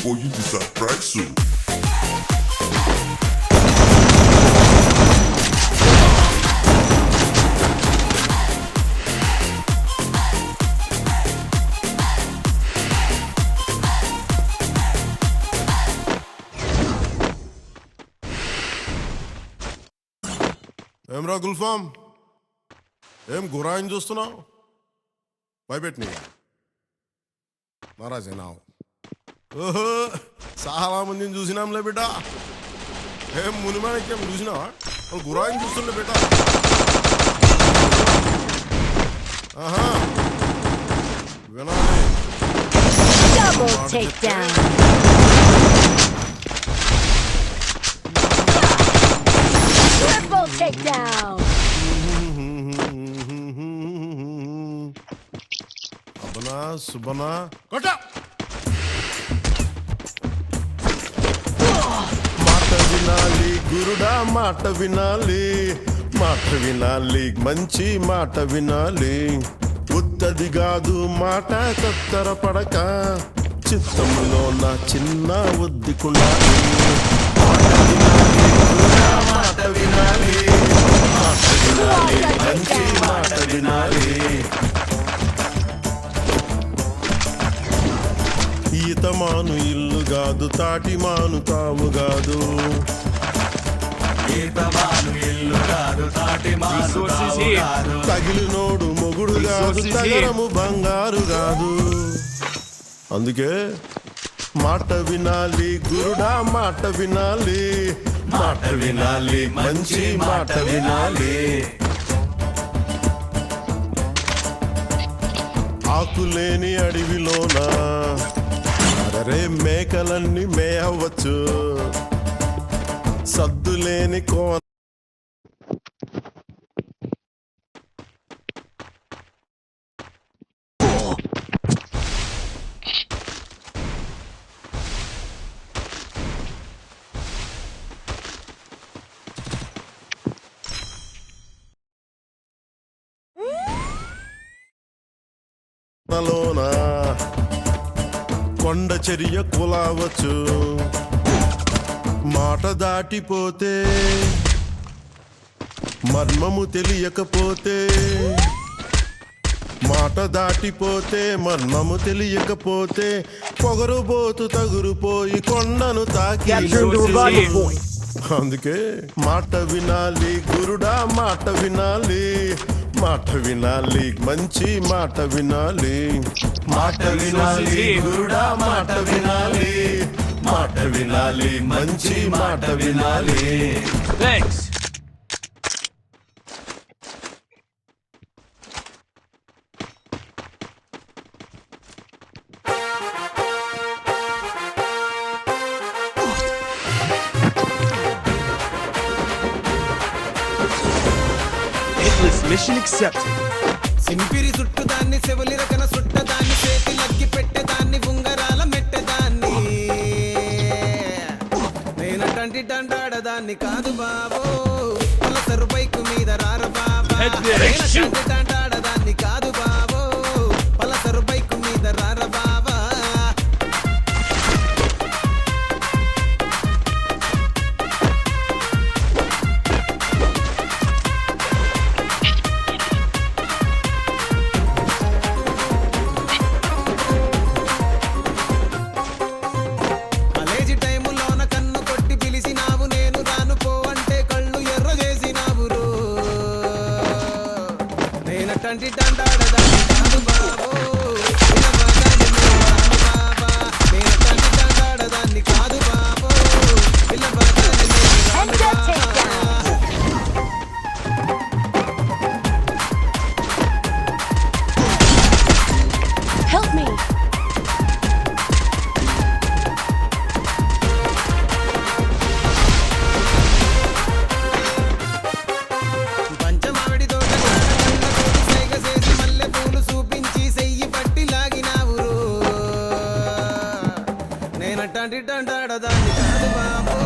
పోయింది సర్ప్రైజ్. ఏమ్రా గుల్ఫామ్, ఏం గురాయిని చూస్తున్నావు? భయపెట్టినా మహారాజేనా? ఓహో, చాలా మందిని చూసినాంలే బిడ్డ. ఏం మునిమాణిక్యం చూసినావా? వాళ్ళు గురాయిని చూస్తుండే బిడ్డ. ఆహా, వినాలి. Double takedown. Triple takedown. అబనా సుబనా కొట్ట. మాట వినాలి గురుడా, మాట వినాలి, మాట వినాలి, మంచి మాట వినాలి. ఉత్తది కాదు మాట, తత్తర పడక, చిత్తంలో నా చిన్న ఒద్దికుండాలి. మాట వినాలి గురుడా, మాట వినాలి, మాట వినాలి, మంచి మాట వినాలి. ఈతమాను ఇల్లు కాదు, తాటిమాను తావు కాదు. తగిలినోడు మొగుడు కాదు, తగరము బంగారు కాదు. అందుకే మాట వినాలి గురుడా, మాట వినాలి, మాట వినాలి, మంచి మాట వినాలి. ఆకులేని అడవిలోనా అరే మేకలన్నీ మేయవచ్చు, సద్దులేని కోన కొండ చర్య కులావచ్చు. మాట దాటిపోతే, మర్మము తెలియకపోతే, మాట దాటిపోతే, మర్మము తెలియకపోతే, పొగరుబోతు తగురుపోయి కొండను తాకి అందుకే మాట వినాలి గురుడా, మాట వినాలి, మాట వినాలి, మంచి మాట వినాలి. మాట వినాలి గురుడా, మాట వినాలి, మాట వినాలి, మంచి మాట వినాలి. Thanks. Hitless mission accepted. సింపిరి చుట్టుదాన్ని చెవులి రకన సుట్టదాన్ని చేతి లగ్గి పెట్టేదాన్ని ఉంగరాల మెట్టేదాన్ని నేనటంటి దండాడదాన్ని కాదు బాబో పలసరు బైకు మీద రార బాబా నేనటంటి దండాడదాన్ని కాదు బాబో పలసరు బైకు మీద రార బాబా కాలేజీ టైములోన కన్ను కొట్టి పిలిచినావు నేను రాను పో అంటే కళ్ళు ఎర్ర చేసినావు రో నేనటంటి దండాడదాన్ని కాదు బాబో పిల్లవాడాన్ని నేను రాను బాబా నేనటంటి దండాడదాన్ని కాదు బాబో పిల్లవాడాన్ని నేను రాను Headshot బాబా takedown. Help me. పంచమావిడి తోట సైగ చేసి మల్లె పూలు చూపించి సెయ్యి పట్టి లాగినావు నేనట్టంటి దండాడదాన్ని కాదు బాబో